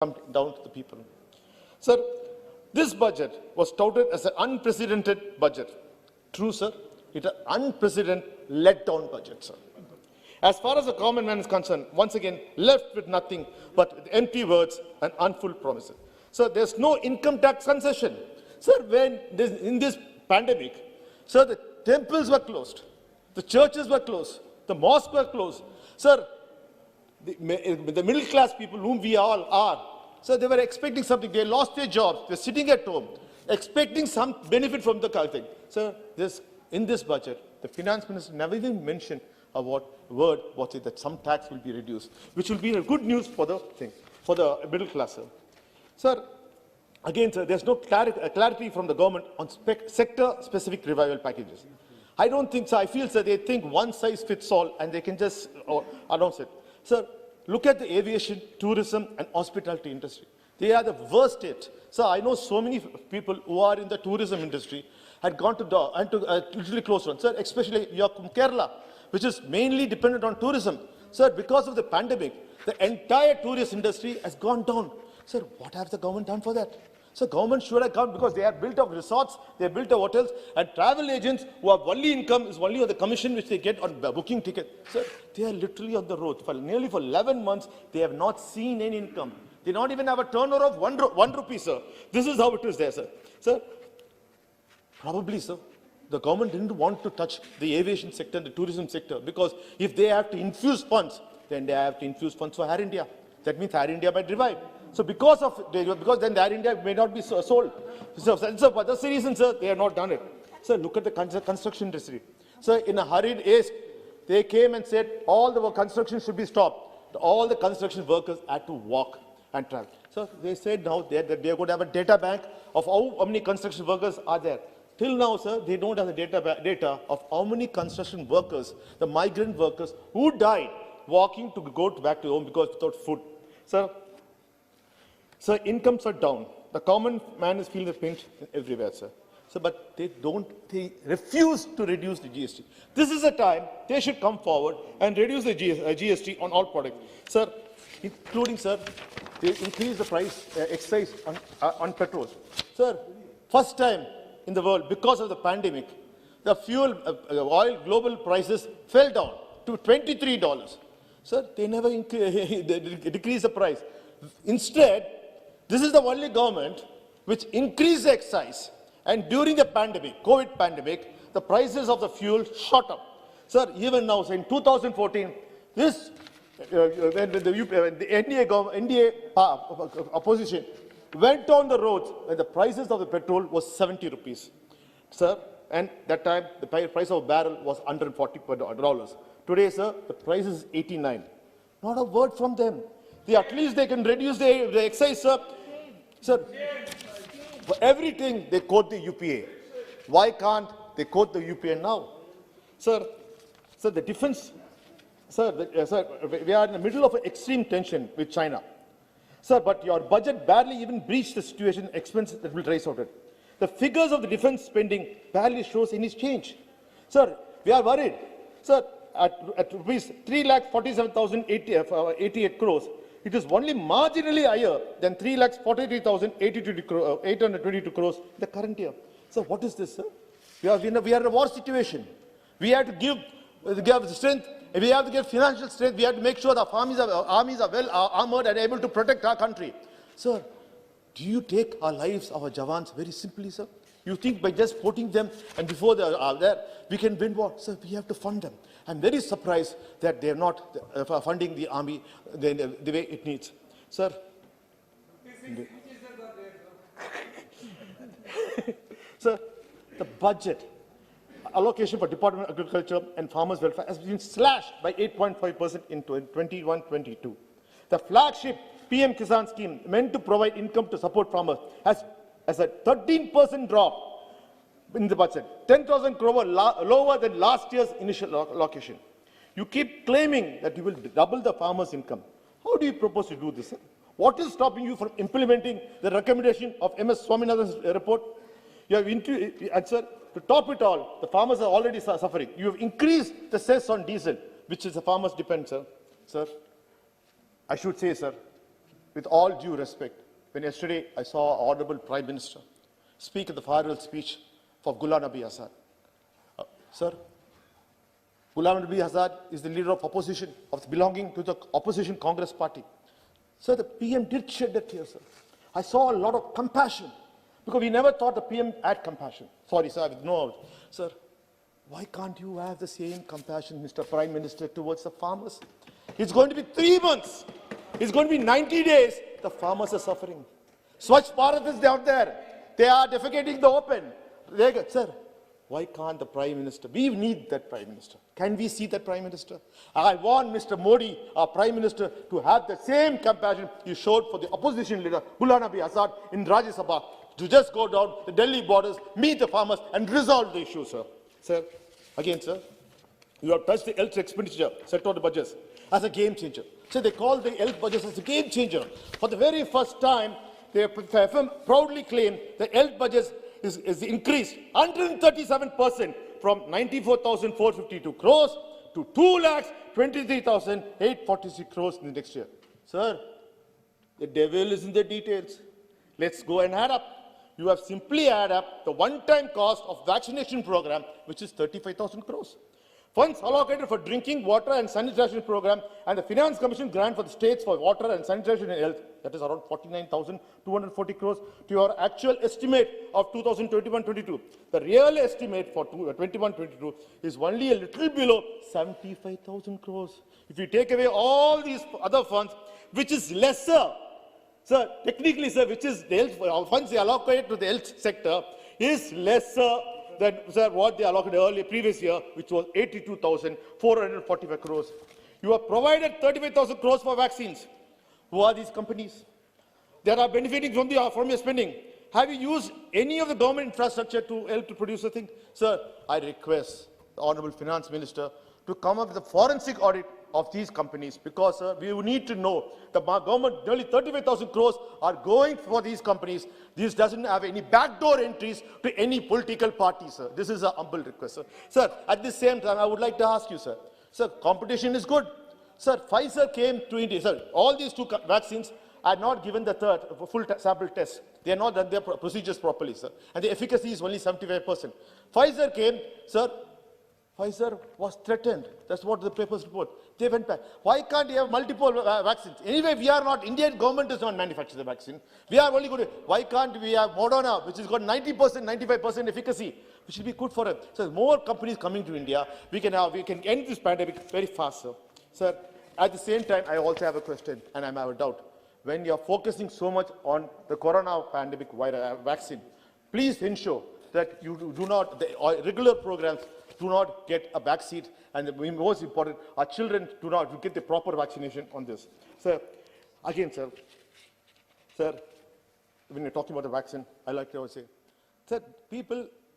come down to the people. Sir, this budget was touted as an unprecedented budget. True, sir. It's an unprecedented let-down budget, sir. As far as the common man is concerned, once again, left with nothing but empty words and unfulfilled promises. Sir, there's no income tax concession. Sir, in this pandemic, sir, the temples were closed, the churches were closed, the mosques were closed. Sir, the middle class people whom we all are, sir, they were expecting something. They lost their jobs. They're sitting at home, expecting some benefit from the thing. Sir, in this budget, the finance minister never even mentioned a word that some tax will be reduced, which will be a good news for the middle class. Sir. Sir, again, sir, there's no clarity from the government on sector-specific revival packages. I don't think so. I feel, sir, they think one size fits all and they can just announce it. Sir, look at the aviation, tourism, and hospitality industry. They are the worst hit. Sir, I know so many people who are in the tourism industry had gone to literally close one. Sir, especially you are from Kerala, which is mainly dependent on tourism. Sir, because of the pandemic, the entire tourist industry has gone down. Sir, what has the government done for that? So government should have come because they have built up resorts, they have built up hotels, and travel agents who have only income is only on the commission which they get on booking ticket. Sir, they are literally on the road. For 11 months, they have not seen any income. They don't even have a turnover of 1 rupee, sir. This is how it is there, sir. Sir, probably, sir, the government didn't want to touch the aviation sector and the tourism sector because if they have to infuse funds, then they have to infuse funds for Air India. That means Air India might revive. So because then the Air India may not be sold. So that's the reason, sir, they have not done it. Sir, look at the construction industry. Sir, in a hurried haste, they came and said all the construction should be stopped. All the construction workers had to walk and travel. So they said now that they are going to have a data bank of how many construction workers are there. Till now, sir, they don't have the data of how many construction workers, the migrant workers who died walking to go back to home because without food. Sir, incomes are down. The common man is feeling the pinch everywhere, sir. So, but they refuse to reduce the GST. This is the time they should come forward and reduce the GST on all products. Sir, including, sir, they increase the price, excise on petrol. Sir, first time in the world, because of the pandemic, the fuel, oil global prices fell down to $23. Sir, they never decrease the price. Instead, this is the only government which increased the excise. And during the pandemic, COVID pandemic, the prices of the fuel shot up. Sir, even now, in 2014, this when the NDA opposition went on the roads when the prices of the petrol was 70 rupees. Sir, and that time the price of a barrel was $140. Today, sir, the price is 89. Not a word from them. At least they can reduce the excise, sir. Sir, for everything they quote the UPA. Why can't they quote the UPA now? Sir, the defense, sir, we are in the middle of an extreme tension with China. Sir, but your budget barely even breached the situation expense that will rise out of it. The figures of the defense spending barely shows any change. Sir, we are worried. Sir, at rupees 3,47,088 crores, it is only marginally higher than 3,43,822 crores in the current year. So what is this, sir? We are in a war situation. We have to give strength. We have to give financial strength. We have to make sure the armies are well armored and able to protect our country. Sir, do you take our lives, our Jawans, very simply, sir? You think by just putting them and before they are there, we can win war? Sir, we have to fund them. I'm very surprised that they are not funding the army the way it needs. Sir, sir, the budget allocation for Department of Agriculture and Farmers' Welfare has been slashed by 8.5% in 21-22. The flagship PM Kisan scheme meant to provide income to support farmers has a 13% drop in the budget, 10,000 crore lower than last year's initial allocation. You keep claiming that you will double the farmers' income. How do you propose to do this, sir? What is stopping you from implementing the recommendation of MS Swaminathan's report? You have sir, to top it all, the farmers are already suffering. You have increased the cess on diesel, which is the farmers' depend, sir. Sir, I should say, sir, with all due respect, when yesterday I saw our Honorable Prime Minister speak at the farewell speech for Ghulam Nabi Azad. Sir, Ghulam Nabi Azad is the leader of opposition, belonging to the opposition Congress party. Sir, the PM did shed a tear, sir. I saw a lot of compassion, because we never thought the PM had compassion. Sorry, sir, with no. Sir, why can't you have the same compassion, Mr. Prime Minister, towards the farmers? It's going to be 3 months. It's going to be 90 days. The farmers are suffering. Swachh Bharat is out there. They are defecating in the open. Sir, why can't the Prime Minister? We need that Prime Minister. Can we see that Prime Minister? I want Mr. Modi, our Prime Minister, to have the same compassion you showed for the opposition leader, Ghulam Nabi Azad, in Rajya Sabha, to just go down the Delhi borders, meet the farmers, and resolve the issue, sir. Sir, again, sir, you have touched the health expenditure sector of the budgets as a game changer. So they call the health budgets as a game changer. For the very first time, the FM proudly claim the health budget is increased 137% from 94,452 crores to 2,23,846 crores in the next year. Sir, the devil is in the details. Let's go and add up. You have simply add up the one-time cost of vaccination program, which is 35,000 crores. Funds allocated for drinking water and sanitation program and the Finance Commission grant for the states for water and sanitation and health, that is around 49,240 crores to your actual estimate of 2021-22. The real estimate for 21-22 is only a little below 75,000 crores. If you take away all these other funds, which is lesser, sir, technically, sir, which is the health funds they allocated to the health sector is lesser than, sir, what they allocated earlier, previous year, which was 82,445 crores. You have provided 35,000 crores for vaccines. Who are these companies? They are benefiting from your spending. Have you used any of the government infrastructure to help to produce a thing? Sir, I request the Honorable Finance Minister to come up with a forensic audit of these companies, because we need to know the government, nearly 35,000 crores are going for these companies. This doesn't have any backdoor entries to any political party, sir. This is a humble request, sir. Sir, at the same time, I would like to ask you, sir. Sir, competition is good. Sir, Pfizer came to India. Sir, all these two vaccines are not given the third full sample test. They are not done their procedures properly, sir. And the efficacy is only 75%. Pfizer came, sir. Pfizer was threatened. That's what the papers report. They went back. Why can't you have multiple vaccines? Anyway, we are not, Indian government does not manufacture the vaccine. We are only good. Why can't we have Moderna, which has got 90%, 95% efficacy, which will be good for it. So more companies coming to India, we can end this pandemic very fast, sir. Sir, at the same time, I also have a question, and I have a doubt. When you are focusing so much on the corona pandemic vaccine, please ensure that you do not, the regular programs do not get a backseat, and the most important, our children do not get the proper vaccination on this. Sir, again, sir, when you're talking about the vaccine, I like to always say, sir,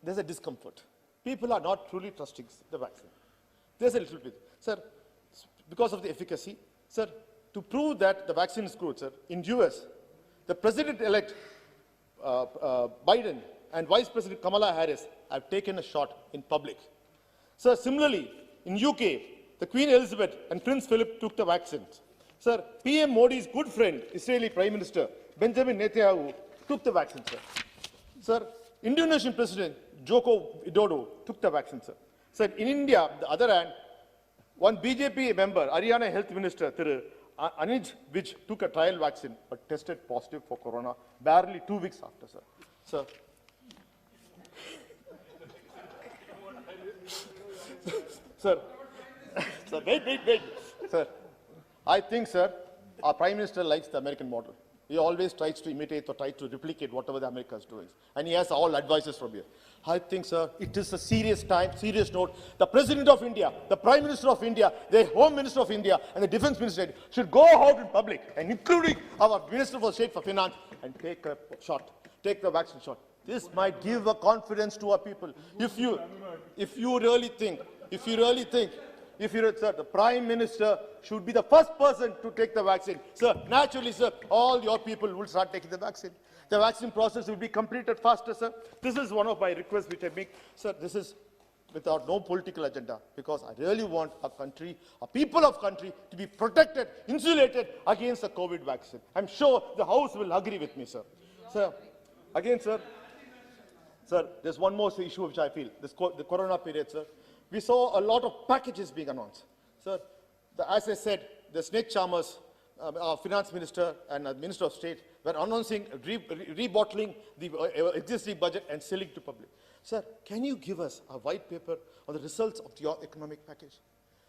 there's a discomfort. People are not truly trusting the vaccine. There's a little bit. Sir, because of the efficacy, sir, to prove that the vaccine is good, sir, in US, the President-elect Biden and Vice President Kamala Harris have taken a shot in public. Sir, similarly, in UK, the Queen Elizabeth and Prince Philip took the vaccines. Sir, PM Modi's good friend, Israeli Prime Minister Benjamin Netanyahu, took the vaccine, sir. Sir, Indonesian President Joko Widodo took the vaccine, sir. Sir, in India, on the other hand, one BJP member, Haryana Health Minister Anij Vij, took a trial vaccine but tested positive for corona barely 2 weeks after, sir. Sir, sir, wait. Sir, I think, sir, our Prime Minister likes the American model. He always tries to imitate or try to replicate whatever the America is doing. And he has all advices from here. I think, sir, it is a serious time, serious note. The President of India, the Prime Minister of India, the Home Minister of India, and the Defense Minister should go out in public, and including our Minister for State for Finance, and take a shot, take the vaccine shot. This might give a confidence to our people. If you really think, sir, the Prime Minister should be the first person to take the vaccine. Sir, naturally, sir, all your people will start taking the vaccine. The vaccine process will be completed faster, sir. This is one of my requests which I make. Sir, this is without no political agenda, because I really want our country, our people of country, to be protected, insulated against the COVID vaccine. I'm sure the House will agree with me, sir. Sir, again, sir, there's one more issue which I feel, the corona period, sir. We saw a lot of packages being announced. Sir, as I said, the snake charmers, our finance minister and the minister of state were announcing rebottling the existing budget and selling to public. Sir, can you give us a white paper on the results of your economic package?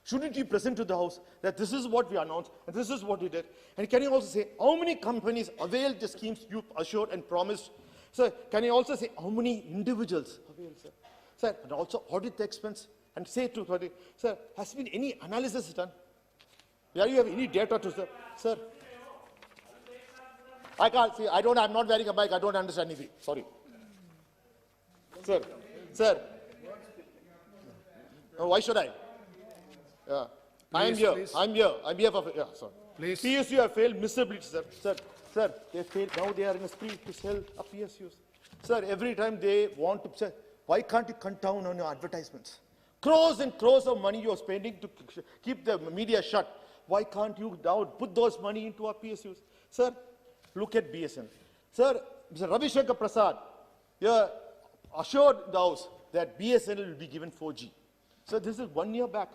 Shouldn't you present to the House that this is what we announced and this is what we did? And can you also say how many companies availed the schemes you assured and promised? Sir, can you also say how many individuals availed, sir? Sir, and also audit the expense and say to the, sir, has been any analysis done? Do you have any data to, sir? Sir, I can't see. I'm not wearing a mic. I don't understand anything. Sorry. Sir. Oh, why should I? Yeah. I'm here. I'm here for, yeah, sorry. Please. PSU have failed miserably, sir. Sir, they failed. Now they are in a spree to sell a PSUs. Sir, every time they want to say, why can't you cut down on your advertisements? Crores and crores of money you are spending to keep the media shut. Why can't you now put those money into our PSUs? Sir, look at BSN. Sir, Mr. Ravi Shankar Prasad, assured the House that BSNL will be given 4G. Sir, this is 1 year back.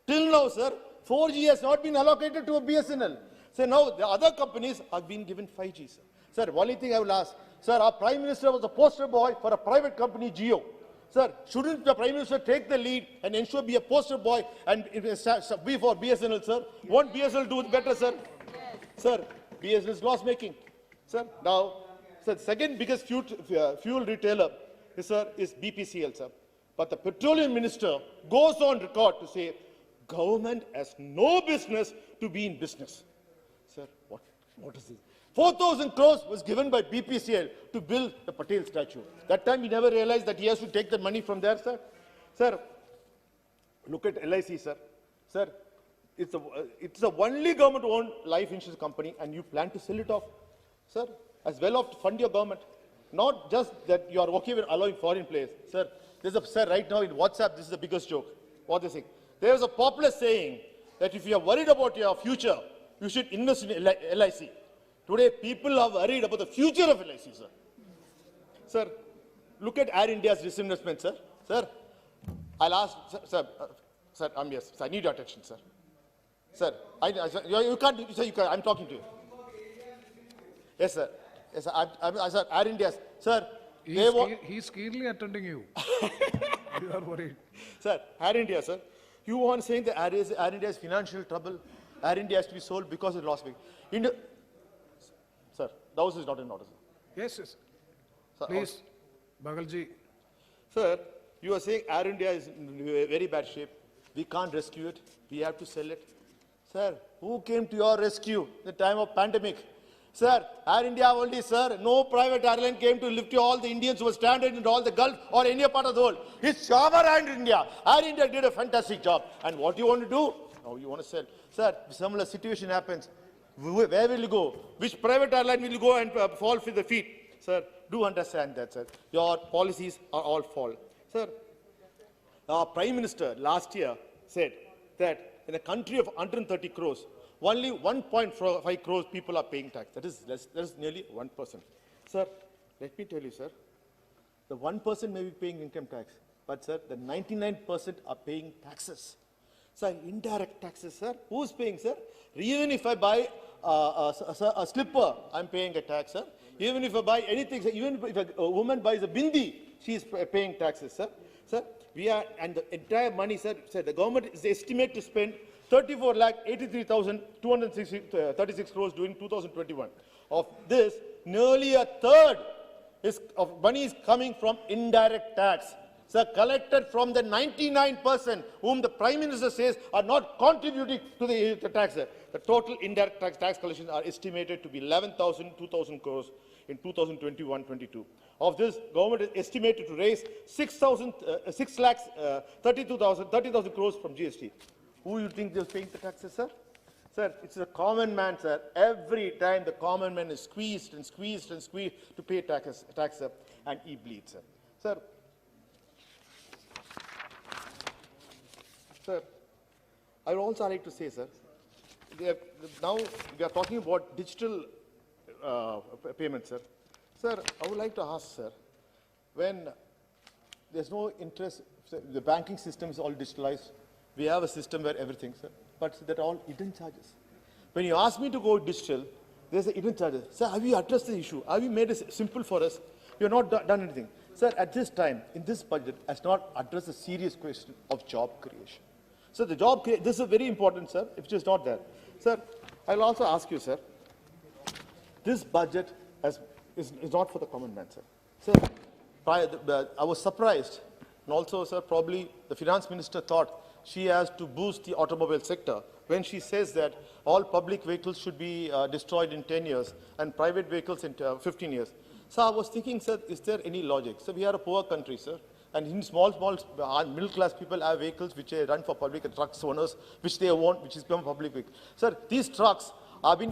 Till now, sir, 4G has not been allocated to a BSNL. So now the other companies are being given 5G, sir. Sir, only thing I will ask, sir, our Prime Minister was a poster boy for a private company, Jio. Sir, shouldn't the Prime Minister take the lead and ensure be a poster boy and be for BSNL, sir? Won't BSNL do it better, sir? Yes. Sir, BSNL is loss making. Sir, now, sir, second biggest fuel retailer is BPCL, sir. But the petroleum minister goes on record to say, government has no business to be in business. Sir, what is this? 4,000 crores was given by BPCL to build the Patel statue. That time we never realized that he has to take the money from there, sir. Sir, look at LIC, sir. Sir, it's the only government-owned life insurance company, and you plan to sell it off, sir, as well off to fund your government. Not just that you are okay with allowing foreign players. Sir, sir, right now in WhatsApp, this is the biggest joke. What they say? There is a popular saying that if you are worried about your future, you should invest in LIC. Today, people are worried about the future of LIC, sir. Sir, look at Air India's disinvestment, sir. Sir, I'll ask, sir, yes, sir, I need your attention, sir. Sir, you can't, sir, you can't, I'm talking to you. Yes, sir. Yes, sir, sir, Air India's, sir. He's keenly attending you. You are worried. Sir, Air India, sir. You want saying that Air India has financial trouble. Air India has to be sold because it lost big. Sir, the House is not in order, sir. Yes, yes. Sir, please, Bagalji. Sir, you are saying Air India is in very bad shape. We can't rescue it. We have to sell it. Sir, who came to your rescue in the time of pandemic? Sir, Air India only, sir. No private airline came to lift all the Indians who were stranded in all the Gulf or any part of the world. It's our Air India. Air India did a fantastic job. And what do you want to do? Now you want to sell. Sir, similar situation happens. Where will you go? Which private airline will you go and fall for the feet? Sir, do understand that, sir. Your policies are all false. Sir, our Prime Minister last year said that in a country of 130 crores, only 1.5 crores people are paying tax. That is nearly 1%. Sir, let me tell you, sir, the 1% may be paying income tax, but, sir, the 99% are paying taxes. Sir, indirect taxes, sir. Who's paying, sir? Even if I buy a slipper, I'm paying a tax, sir. Even if I buy anything, sir, even if a woman buys a bindi, she is paying taxes, sir. Sir, and the entire money, sir, the government is estimated to spend 34,83,236 crores during 2021. Of this, nearly a third of money is coming from indirect tax. Sir, collected from the 99% whom the Prime Minister says are not contributing to the tax. The total indirect tax collections are estimated to be 2,000 crores in 2021-22. Of this, government is estimated to raise 30,000 crores from GST. Who you think is paying the taxes, sir? Sir, it's the common man, sir. Every time the common man is squeezed and squeezed and squeezed to pay tax, sir, and he bleeds, sir. Sir, Sir, I would also like to say, sir, now we are talking about digital payments, sir. Sir, I would like to ask, sir, when there's no interest, sir, the banking system is all digitalized. We have a system where everything, sir, but that are all hidden charges. When you ask me to go digital, there's a hidden charges. Sir, have you addressed the issue? Have you made it simple for us? We have not done anything. Sir, at this time, in this budget, has not addressed the serious question of job creation. So the this is very important, sir, if it is not there. Sir, I'll also ask you, sir, this budget is not for the common man, sir. Sir, I was surprised, and also, sir, probably the finance minister thought she has to boost the automobile sector when she says that all public vehicles should be destroyed in 10 years and private vehicles in 15 years. So I was thinking, sir, is there any logic? So we are a poor country, sir. And in small middle-class people have vehicles which they run for public and trucks owners, which they want, which is become public vehicle. Sir, these trucks have been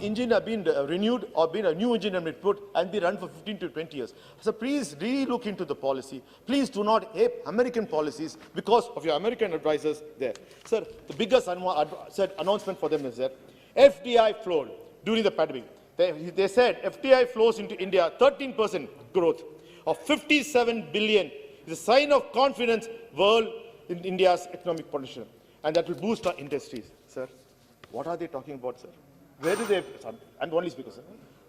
renewed or been a new engine has been put and be run for 15 to 20 years. So please re-look into the policy. Please do not ape American policies because of your American advisors there. Sir, the biggest announcement for them is that FDI flowed during the pandemic. They said FDI flows into India 13% growth of 57 billion. Is a sign of confidence world in India's economic potential, and that will boost our industries. Sir, what are they talking about, sir? Where do they? I'm only speaker, sir.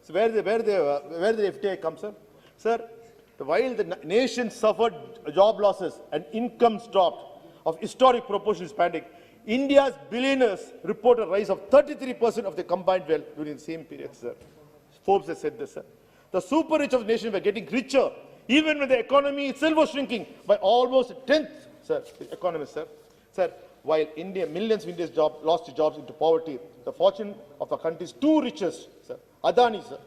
So where the FDI come, sir? Sir, while the nation suffered job losses and incomes dropped of historic proportions pandemic, India's billionaires report a rise of 33% of their combined wealth during the same period, sir. Forbes has said this, sir. The super rich of the nation were getting richer even when the economy itself was shrinking by almost a tenth, sir, economists, sir. Sir, while millions of Indians lost their jobs into poverty, the fortune of the country's two richest, sir, Adani, sir,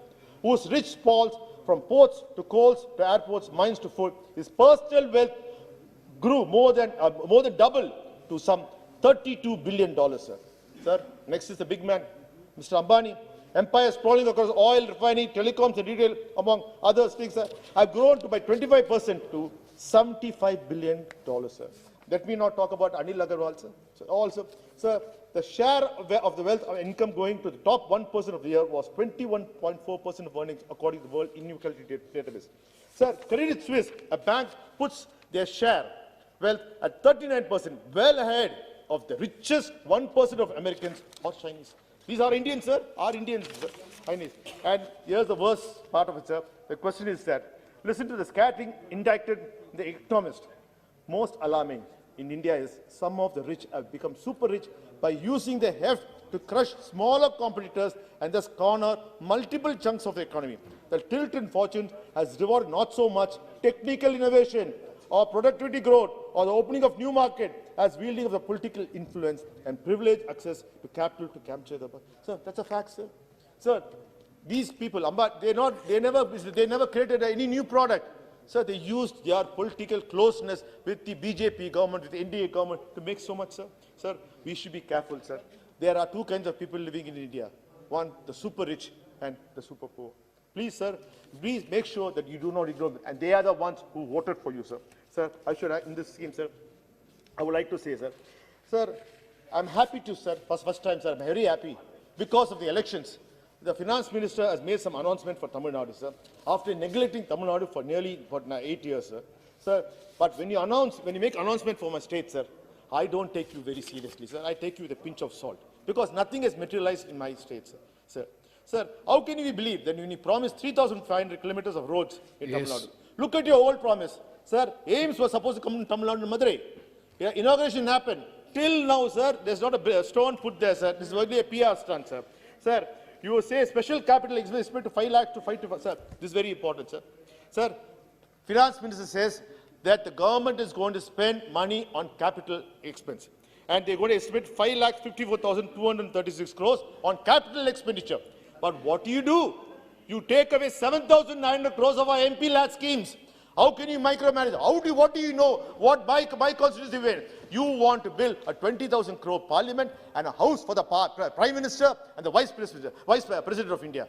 whose rich sprawls from ports to coals to airports, mines to food, his personal wealth grew more than double to some $32 billion, sir. Sir, next is the big man, Mr. Ambani. Empire sprawling across oil, refining, telecoms, and retail, among other things, have grown by 25% to $75 billion, sir. Let me not talk about Anil Agarwal, sir. So also, sir, the share of the wealth of income going to the top 1% of the year was 21.4% of earnings, according to the World Inequality Database. Sir, Credit Suisse, a bank, puts their share wealth at 39%, well ahead of the richest 1% of Americans or Chinese. These are Indians, sir, are Indians, sir. And here's the worst part of it, sir. The question is that, listen to the scattering indicted The Economist. Most alarming in India is some of the rich have become super rich by using their heft to crush smaller competitors and thus corner multiple chunks of the economy. The tilt in fortune has rewarded not so much technical innovation or productivity growth or the opening of new market as wielding of the political influence and privileged access to capital to capture the. Sir, that's a fact, sir. Sir, these people, they never created any new product. Sir, they used their political closeness with the BJP government, with the NDA government to make so much, sir. Sir, we should be careful, sir. There are two kinds of people living in India. One, the super rich and the super poor. Please, sir, please make sure that you do not ignore them. And they are the ones who voted for you, sir. Sir, in this scheme, sir, I would like to say, sir, I'm happy to, sir, first time, sir, I'm very happy because of the elections. The finance minister has made some announcement for Tamil Nadu, sir, after neglecting Tamil Nadu for nearly 8 years, sir. Sir, but when you make announcement for my state, sir, I don't take you very seriously, sir. I take you with a pinch of salt because nothing has materialized in my state, sir. Sir, how can we believe that when you promised 3,500 kilometers of roads in Tamil Nadu? Look at your old promise. Sir, AIMS was supposed to come to Tamil Nadu and Madurai. Yeah, inauguration happened. Till now, sir, there's not a stone put there, sir. This is only a PR stunt, sir. Sir, you say special capital expenditure to 5 lakhs to 5 to 5. Sir, this is very important, sir. Sir, finance minister says that the government is going to spend money on capital expense. And they're going to estimate 5,54,236 crores on capital expenditure. But what do? You take away 7,900 crores of our MP lad schemes. How can you micromanage? What do you know? What by constituency way? You want to build a 20,000 crore parliament and a house for the prime minister and the vice president of India.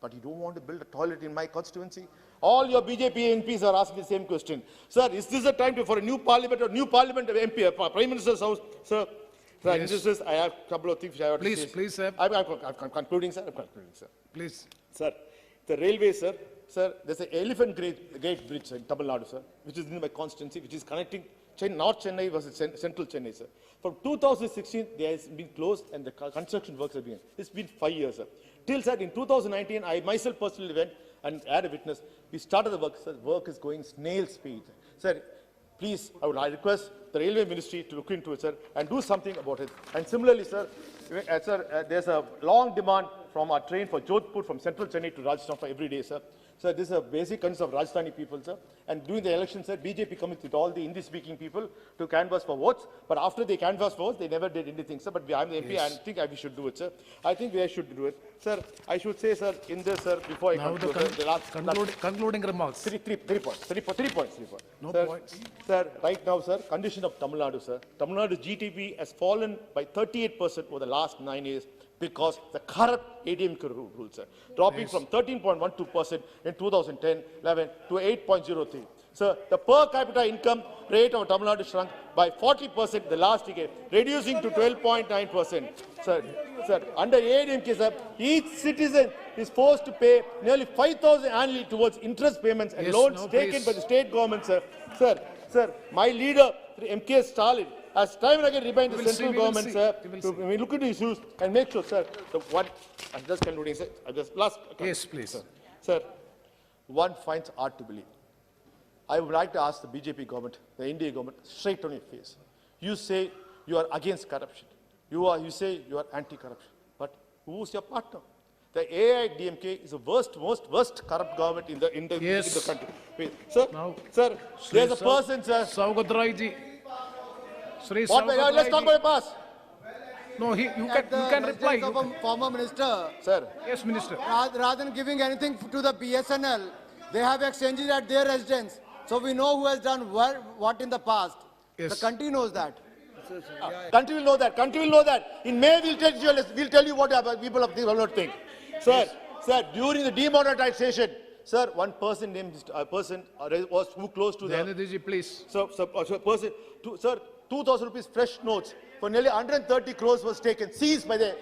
But you don't want to build a toilet in my constituency? All your BJP MPs are asking the same question. Sir, is this a time for a new parliament or new parliament MP, prime minister's house? Sir, Sir, Yes. this is, I have a couple of things which I have to Please, say. please, sir. I'm concluding, sir. I'm concluding, sir. Please. Sir, the railway, sir. Sir, there's an elephant gate bridge in Tamil Nadu, sir, which is in my constituency, which is connecting North Chennai versus Central Chennai, sir. From 2016, there has been closed and the construction works have been. It's been 5 years, sir. Till, sir, in 2019, I myself personally went and had a witness. We started the work, sir. Work is going snail speed. Sir, please, I request the Railway Ministry to look into it, sir, and do something about it. And similarly, sir, there's a long demand from our train for Jodhpur from Central Chennai to Rajasthan for every day, sir. Sir, this is a basic concern of Rajasthani people, sir. And during the election, sir, BJP comes with all the Hindi-speaking people to canvass for votes. But after they canvass votes, they never did anything, sir. But I'm the MP, Yes. I think we should do it, sir. I think we should do it. Sir, I should say, sir, in this, sir, before I Now conclude, sir, the last concluding remarks. three points. No Sir, points. Sir, right now, sir, condition of Tamil Nadu, sir. Tamil Nadu GDP has fallen by 38% over the last 9 years because the corrupt ADMK rule, sir. Dropping from 13.12% in 2010-11 to 8.03. Sir, the per capita income rate of Tamil Nadu shrunk by 40% the last decade, reducing to 12.9%. Sir, under ADMK, sir, each citizen is forced to pay nearly 5,000 annually towards interest payments and Yes, loans no, taken please. by the state government, sir. Sir, my leader, MK Stalin, has time and again reminded the We will central see, we will government, see, sir, we will to see. look into issues and make sure, sir, I'm just concluding, sir. Yes, please. Sir, one finds hard to believe. I would like to ask the BJP government, the India government, straight on your face. You say you are against corruption. You say you are anti-corruption. But who's your partner? The AIDMK is the worst corrupt government in the Yes. country. Wait, sir, Now, sir, there's a person, sir. Saugadraj ji. Sri Let's talk Saugadraj about ji. the past. No, you can reply. Of a former minister, Sir, Yes, Minister. rather than giving anything to the BSNL, they have exchanges at their residence. So we know who has done what in the past. Yes. The country knows that. country will know that. Country will know that. In May, we'll tell you what people of the world think. Sir, during the demonetization, sir, one person named was who close to the. Dayanidhi ji, please. Sir, 2,000 rupees fresh notes for nearly 130 crores was taken, seized by the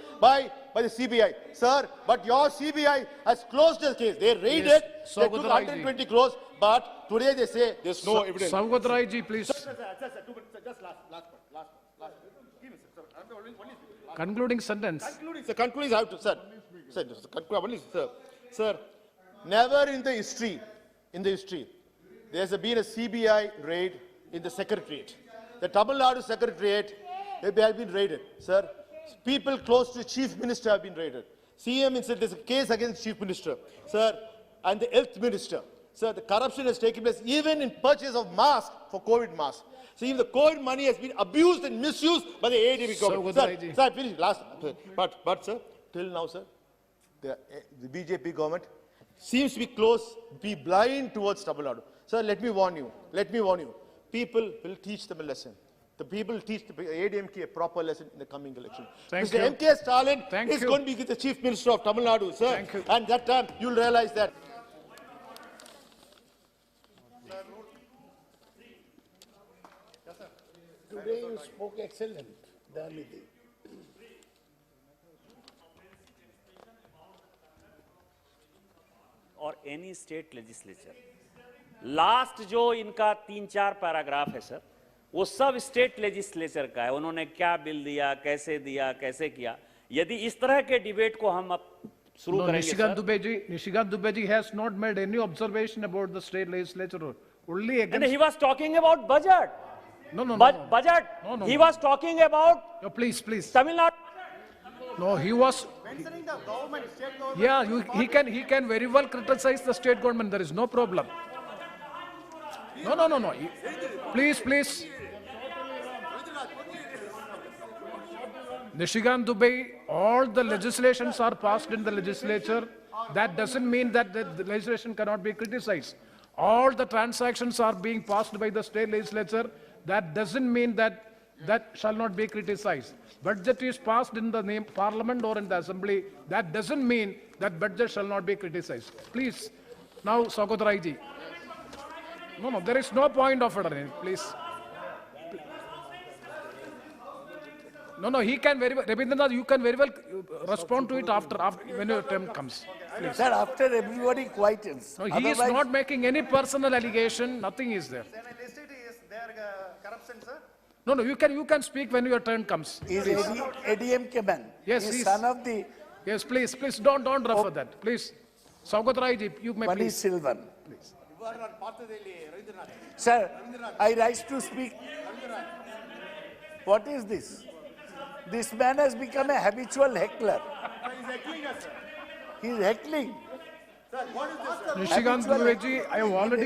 CBI. Sir, but your CBI has closed the case. They raided, Yes, they took Saugadraj ji. 120 crores, but today they say there's no evidence. Saugadraj ji, please. Just last point. Give me, sir. I'm only Concluding sentence. concluding, I have to, sir, never in the history, there's been a CBI raid in the secretariat. The Tamil Nadu secretariat, they have been raided, sir. People close to chief minister have been raided. CM said there's a case against chief minister, sir, and the health minister. Sir, the corruption has taken place even in purchase of masks for COVID masks. So even the COVID money has been abused and misused by the ADB government. Sir, I finish last. But sir, till now, sir, the BJP government seems to be blind towards Tamil Nadu. Sir, let me warn you. People will teach them a lesson. The people will teach the ADMK a proper lesson in the coming election. Thank Mr. you. MK Stalin Thank is you. going to be the chief minister of Tamil Nadu, sir. Thank you. And that time you'll realize that. Today you spoke excellent, Dayanidhi. और any state legislature last जो इनका 3-4 paragraph है sir वो सब state legislature का है उन्होंने क्या बिल दिया कैसे किया यदि इस तरह के डिबेट को हम अब शुरू No, करेंगे Nishikant Dubey ji has not made any observation about the state legislature. Only and against. he was talking about budget No. budget No. he was talking about No, please. Tamil Nadu No, he was. Mentioning the government, state government. Yeah, he can very well criticize the state government. There is no problem. No. Please. Nishikant Dubey, all the legislations are passed in the legislature. That doesn't mean that the legislation cannot be criticized. All the transactions are being passed by the state legislature. That doesn't mean that shall not be criticized. Budget is passed in the name parliament or in the assembly. That doesn't mean that budget shall not be criticized. Please, now Saugadraj ji. No, there is no point of order. Please. No, he can very well, Rabindranath, you can very well respond to it after when your term comes. Sir, after everybody quietens. No, he is not making any personal allegation, nothing is there. corruption, sir? No, you can speak when your turn comes. He is ADMK man. Yes, He is he's- son of the Yes, please, don't refer that, please. Saugat Rai ji, you may Pani please. Silvan. Sir, I rise to speak. What is this? This man has become a habitual heckler. He is heckling. Nishikant Dubey ji, I have already